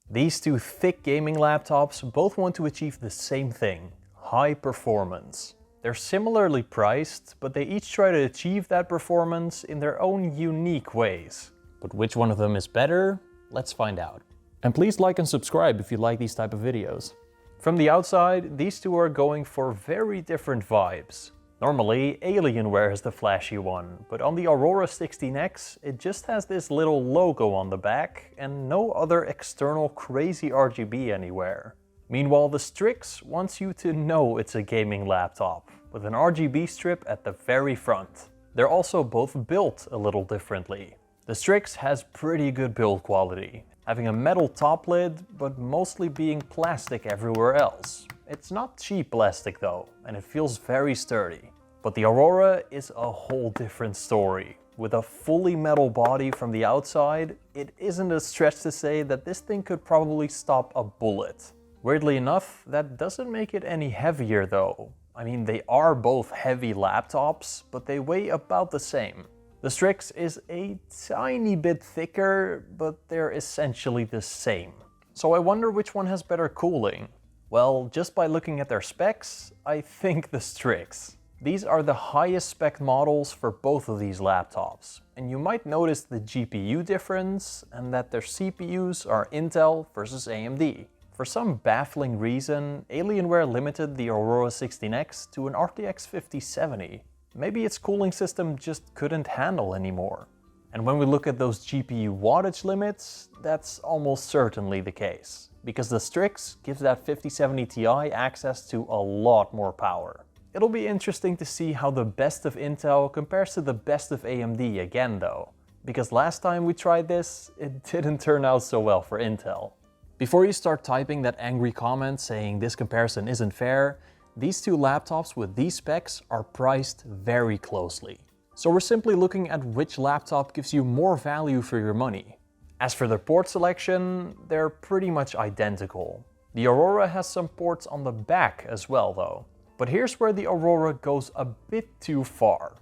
These two THICC gaming laptops both want to achieve the same thing, high performance. They're similarly priced, but they each try to achieve that performance in their own unique ways. But which one of them is better? Let's find out. And please like and subscribe if you like these type of videos. From the outside, these two are going for very different vibes. Normally, Alienware is the flashy one, but on the Aurora 16X, it just has this little logo on the back and no other external crazy RGB anywhere. Meanwhile, the STRICKS wants you to know it's a gaming laptop, with an RGB strip at the very front. They're also both built a little differently. The STRICKS has pretty good build quality, having a metal top lid, but mostly being plastic everywhere else. It's not cheap plastic though, and it feels very sturdy. But the Aurora is a whole different story. With a fully metal body from the outside, it isn't a stretch to say that this thing could probably stop a bullet. Weirdly enough, that doesn't make it any heavier though. I mean, they are both heavy laptops, but they weigh about the same. The STRICKS is a tiny bit thicker, but they're essentially the same. So I wonder which one has better cooling. Well, just by looking at their specs, I think the STRICKS. These are the highest spec models for both of these laptops, and you might notice the GPU difference and that their CPUs are Intel versus AMD. For some baffling reason, Alienware limited the Aurora 16X to an RTX 5070. Maybe its cooling system just couldn't handle anymore. And when we look at those GPU wattage limits, that's almost certainly the case, because the STRICKS gives that 5070 Ti access to a lot more power. It'll be interesting to see how the best of Intel compares to the best of AMD again though, because last time we tried this, it didn't turn out so well for Intel. Before you start typing that angry comment saying this comparison isn't fair, these two laptops with these specs are priced very closely. So we're simply looking at which laptop gives you more value for your money. As for their port selection, they're pretty much identical. The Aurora has some ports on the back as well though. But here's where the Aurora goes a bit too far.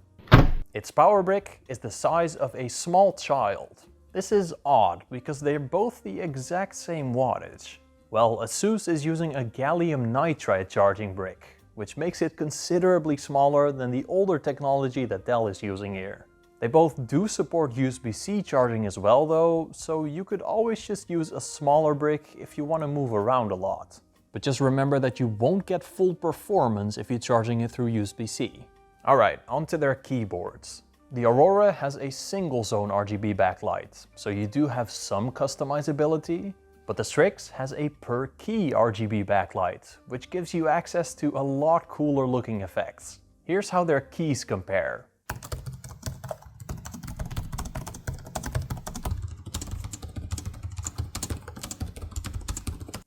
Its power brick is the size of a small child. This is odd because they're both the exact same wattage. Well, Asus is using a gallium nitride charging brick, which makes it considerably smaller than the older technology that Dell is using here. They both do support USB-C charging as well though, so you could always just use a smaller brick if you want to move around a lot. But just remember that you won't get full performance if you're charging it through USB-C. Alright, onto their keyboards. The Aurora has a single zone RGB backlight, so you do have some customizability, but the STRICKS has a per key RGB backlight, which gives you access to a lot cooler looking effects. Here's how their keys compare.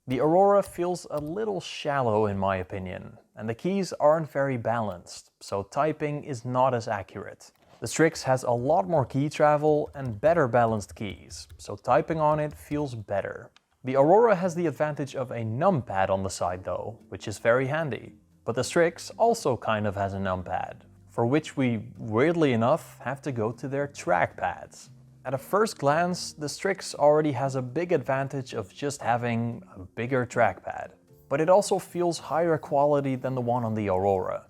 The Aurora feels a little shallow in my opinion, and the keys aren't very balanced, so typing is not as accurate. The STRICKS has a lot more key travel and better balanced keys, so typing on it feels better. The Aurora has the advantage of a numpad on the side though, which is very handy. But the STRICKS also kind of has a numpad, for which we, weirdly enough, have to go to their trackpads. At a first glance, the STRICKS already has a big advantage of just having a bigger trackpad. But it also feels higher quality than the one on the Aurora.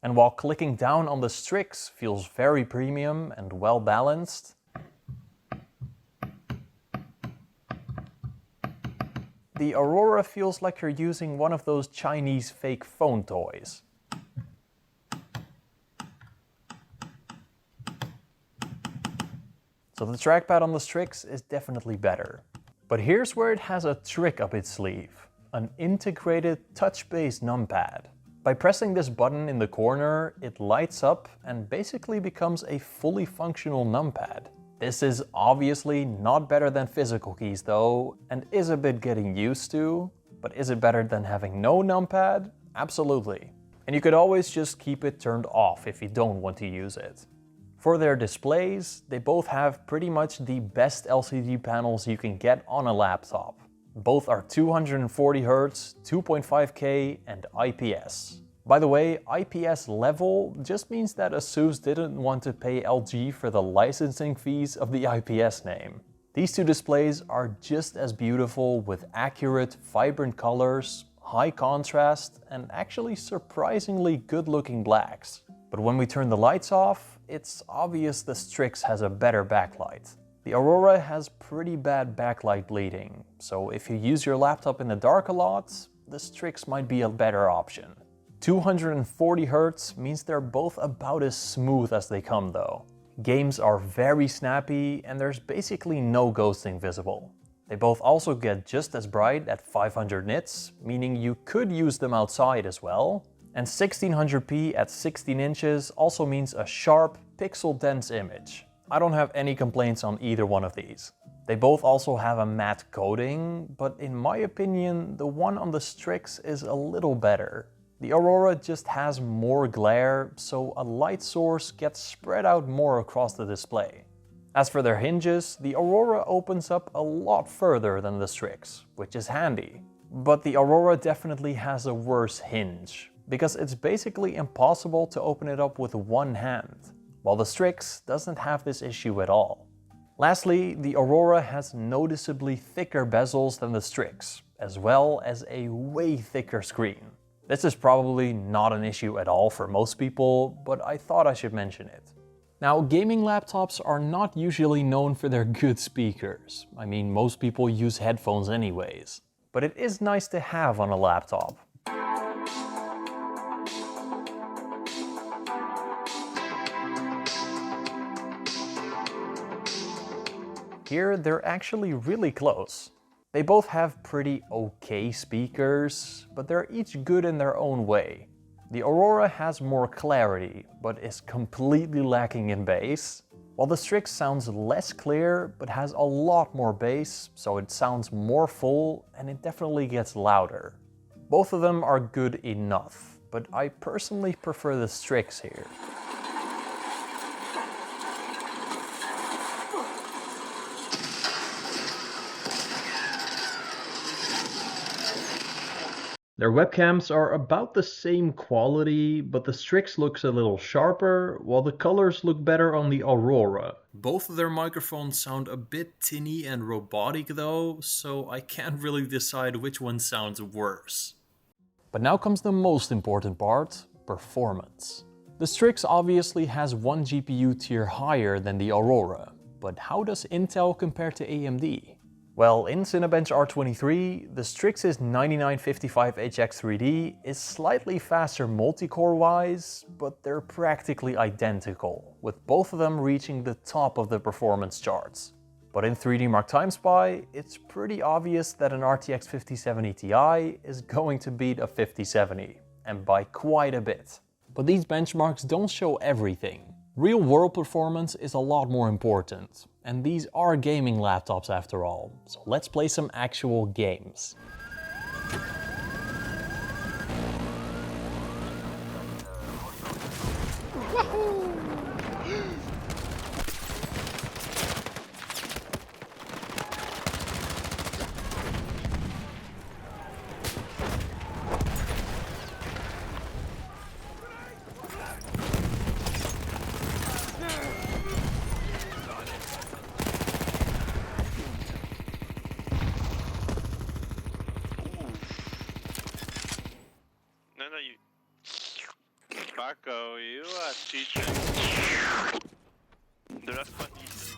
And while clicking down on the STRICKS feels very premium and well balanced, the Aurora feels like you're using one of those Chinese fake phone toys. So the trackpad on the STRICKS is definitely better. But here's where it has a trick up its sleeve, an integrated touch-based numpad. By pressing this button in the corner, it lights up and basically becomes a fully functional numpad. This is obviously not better than physical keys though, and is a bit getting used to, but is it better than having no numpad? Absolutely. And you could always just keep it turned off if you don't want to use it. For their displays, they both have pretty much the best LCD panels you can get on a laptop. Both are 240Hz, 2.5K and IPS. By the way, IPS level just means that Asus didn't want to pay LG for the licensing fees of the IPS name. These two displays are just as beautiful with accurate, vibrant colors, high contrast, and actually surprisingly good-looking blacks. But when we turn the lights off, it's obvious the STRICKS has a better backlight. The Aurora has pretty bad backlight bleeding, so if you use your laptop in the dark a lot, the STRICKS might be a better option. 240 Hz means they're both about as smooth as they come though. Games are very snappy and there's basically no ghosting visible. They both also get just as bright at 500 nits, meaning you could use them outside as well. And 1600p at 16 inches also means a sharp, pixel-dense image. I don't have any complaints on either one of these. They both also have a matte coating, but in my opinion, the one on the STRICKS is a little better. The Aurora just has more glare, so a light source gets spread out more across the display. As for their hinges, the Aurora opens up a lot further than the STRICKS, which is handy. But the Aurora definitely has a worse hinge, because it's basically impossible to open it up with one hand, while the STRICKS doesn't have this issue at all. Lastly, the Aurora has noticeably thicker bezels than the STRICKS, as well as a way thicker screen. This is probably not an issue at all for most people, but I thought I should mention it. Now, gaming laptops are not usually known for their good speakers. I mean, most people use headphones anyways. But it is nice to have on a laptop. Here, they're actually really close. They both have pretty okay speakers, but they're each good in their own way. The Aurora has more clarity, but is completely lacking in bass, while the STRICKS sounds less clear, but has a lot more bass, so it sounds more full and it definitely gets louder. Both of them are good enough, but I personally prefer the STRICKS here. Their webcams are about the same quality, but the STRICKS looks a little sharper, while the colors look better on the Aurora. Both of their microphones sound a bit tinny and robotic though, so I can't really decide which one sounds worse. But now comes the most important part, performance. The STRICKS obviously has one GPU tier higher than the Aurora, but how does Intel compare to AMD? Well, in Cinebench R23, the STRICKS 9955HX3D is slightly faster multi-core wise, but they're practically identical, with both of them reaching the top of the performance charts. But in 3D Mark TimeSpy, it's pretty obvious that an RTX 5070 Ti is going to beat a 5070, and by quite a bit. But these benchmarks don't show everything. Real-world performance is a lot more important, and these are gaming laptops after all, so let's play some actual games. Paco, you are teaching. The last one is...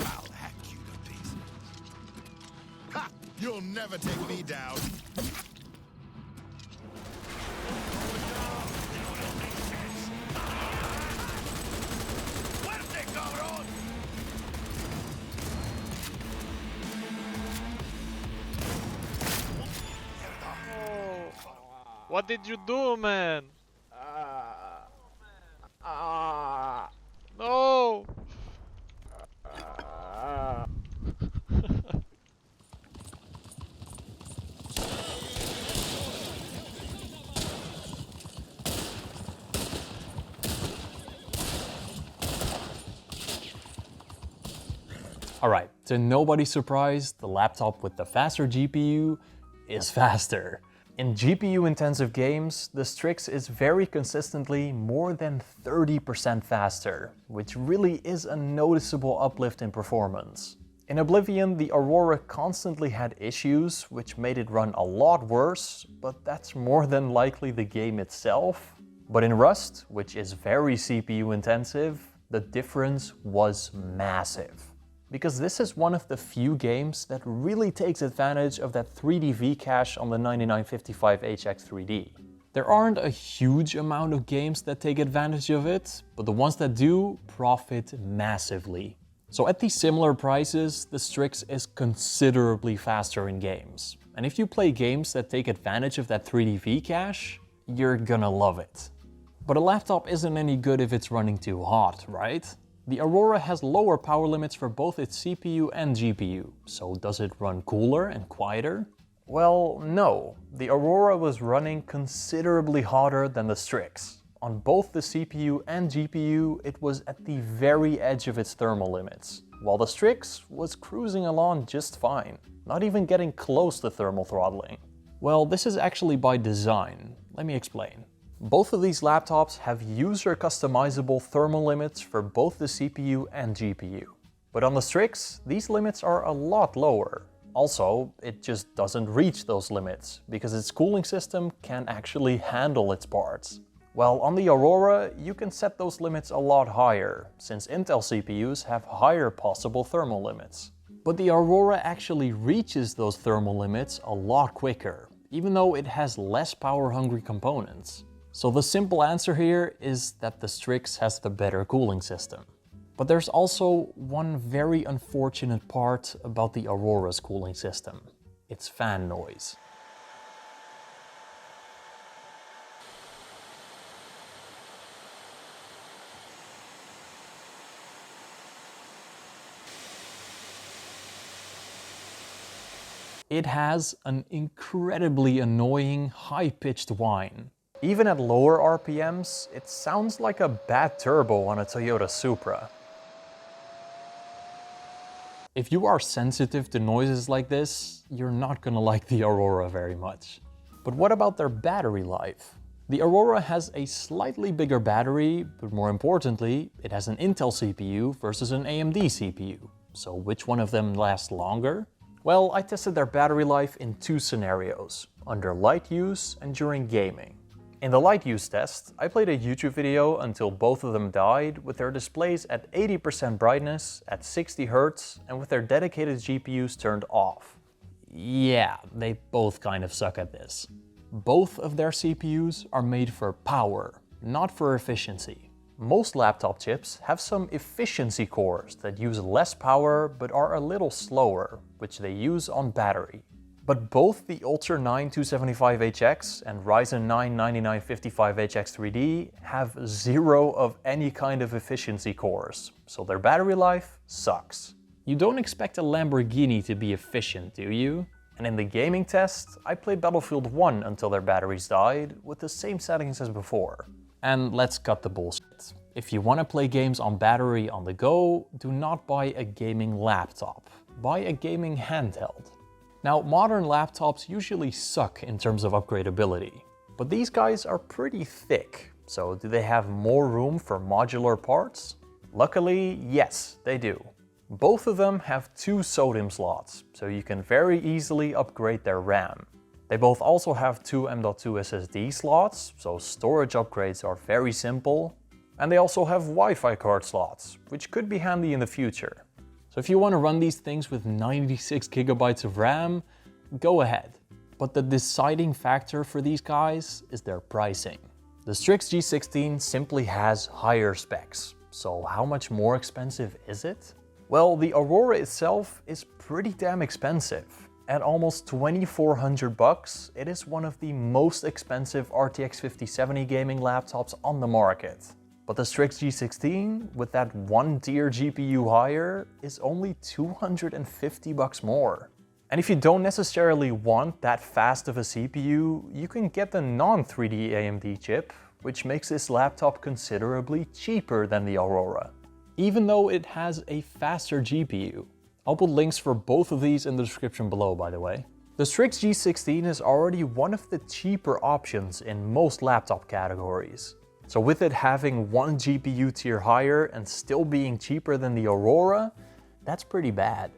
I'll hack you to pieces. Ha! You'll never take me down. What did you do, man? No! Alright, to nobody's surprise, the laptop with the faster GPU is faster. In GPU-intensive games, the STRICKS is very consistently more than 30% faster, which really is a noticeable uplift in performance. In Oblivion, the Aurora constantly had issues, which made it run a lot worse, but that's more than likely the game itself. But in Rust, which is very CPU-intensive, the difference was massive. Because this is one of the few games that really takes advantage of that 3D V-cache on the 9955HX 3D. There aren't a huge amount of games that take advantage of it, but the ones that do profit massively. So at these similar prices, the STRICKS is considerably faster in games. And if you play games that take advantage of that 3D V-cache, you're gonna love it. But a laptop isn't any good if it's running too hot, right? The Aurora has lower power limits for both its CPU and GPU, so does it run cooler and quieter? Well, no. The Aurora was running considerably hotter than the STRICKS. On both the CPU and GPU, it was at the very edge of its thermal limits, while the STRICKS was cruising along just fine, not even getting close to thermal throttling. Well, this is actually by design. Let me explain. Both of these laptops have user-customizable thermal limits for both the CPU and GPU. But on the STRICKS, these limits are a lot lower. Also, it just doesn't reach those limits, because its cooling system can't actually handle its parts. While on the Aurora, you can set those limits a lot higher, since Intel CPUs have higher possible thermal limits. But the Aurora actually reaches those thermal limits a lot quicker, even though it has less power-hungry components. So the simple answer here is that the STRICKS has the better cooling system. But there's also one very unfortunate part about the Aurora's cooling system. It's fan noise. It has an incredibly annoying high-pitched whine. Even at lower RPMs, it sounds like a bad turbo on a Toyota Supra. If you are sensitive to noises like this, you're not gonna like the Aurora very much. But what about their battery life? The Aurora has a slightly bigger battery, but more importantly, it has an Intel CPU versus an AMD CPU. So which one of them lasts longer? Well, I tested their battery life in two scenarios, under light use and during gaming. In the light use test, I played a YouTube video until both of them died with their displays at 80% brightness, at 60 Hz, and with their dedicated GPUs turned off. Yeah, they both kind of suck at this. Both of their CPUs are made for power, not for efficiency. Most laptop chips have some efficiency cores that use less power but are a little slower, which they use on battery. But both the Ultra 9 275HX and Ryzen 9 9955HX 3D have zero of any kind of efficiency cores, so their battery life sucks. You don't expect a Lamborghini to be efficient, do you? And in the gaming test, I played Battlefield 1 until their batteries died, with the same settings as before. And let's cut the bullshit. If you want to play games on battery on the go, do not buy a gaming laptop. Buy a gaming handheld. Now, modern laptops usually suck in terms of upgradeability, but these guys are pretty thick, so do they have more room for modular parts? Luckily, yes, they do. Both of them have two SODIMM slots, so you can very easily upgrade their RAM. They both also have two M.2 SSD slots, so storage upgrades are very simple. And they also have Wi-Fi card slots, which could be handy in the future. So if you want to run these things with 96 GB of RAM, go ahead. But the deciding factor for these guys is their pricing. The Strix G16 simply has higher specs. So how much more expensive is it? Well, the Aurora itself is pretty damn expensive. At almost $2,400, it is one of the most expensive RTX 5070 gaming laptops on the market. But the Strix G16, with that one tier GPU higher, is only $250 more. And if you don't necessarily want that fast of a CPU, you can get the non-3D AMD chip, which makes this laptop considerably cheaper than the Aurora, even though it has a faster GPU. I'll put links for both of these in the description below, by the way. The Strix G16 is already one of the cheaper options in most laptop categories. So with it having one GPU tier higher and still being cheaper than the Aurora, that's pretty bad.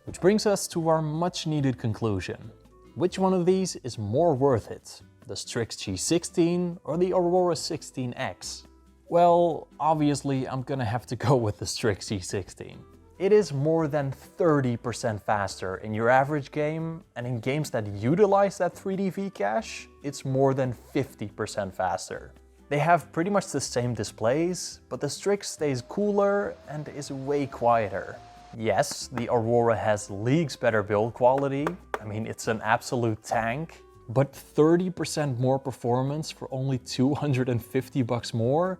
Which brings us to our much needed conclusion. Which one of these is more worth it? The Strix G16 or the Aurora 16X? Well, obviously I'm gonna have to go with the Strix G16. It is more than 30% faster in your average game, and in games that utilize that 3D V-cache, it's more than 50% faster. They have pretty much the same displays, but the Strix stays cooler and is way quieter. Yes, the Aurora has leagues better build quality, I mean it's an absolute tank, but 30% more performance for only $250 more?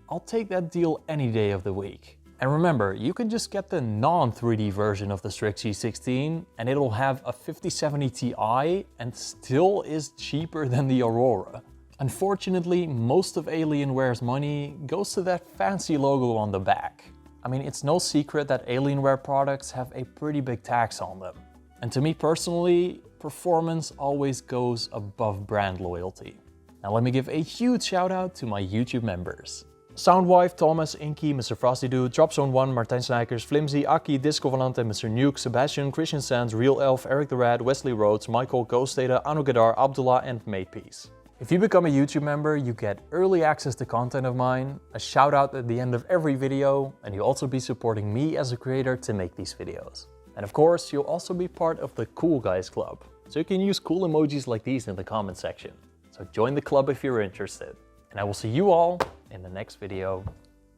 I'll take that deal any day of the week. And remember, you can just get the non-3D version of the Strix G16 and it'll have a 5070 Ti and still is cheaper than the Aurora. Unfortunately, most of Alienware's money goes to that fancy logo on the back. I mean, it's no secret that Alienware products have a pretty big tax on them. And to me personally, performance always goes above brand loyalty. Now let me give a huge shout out to my YouTube members. Soundwife, Thomas, Inky, Mr. Frosty Dude, Dropzone1, Martijn Snijkers, Flimsy, Aki, Disco Valente, Mr. Nuke, Sebastian, Christian Sands, Real Elf, Eric the Rad, Wesley Rhodes, Michael, Ghost Data, Anu Gadar, Abdullah and Madepiece. If you become a YouTube member, you get early access to content of mine, a shout out at the end of every video, and you'll also be supporting me as a creator to make these videos. And of course, you'll also be part of the Cool Guys Club, so you can use cool emojis like these in the comment section. So join the club if you're interested. And I will see you all in the next video.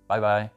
Bye bye.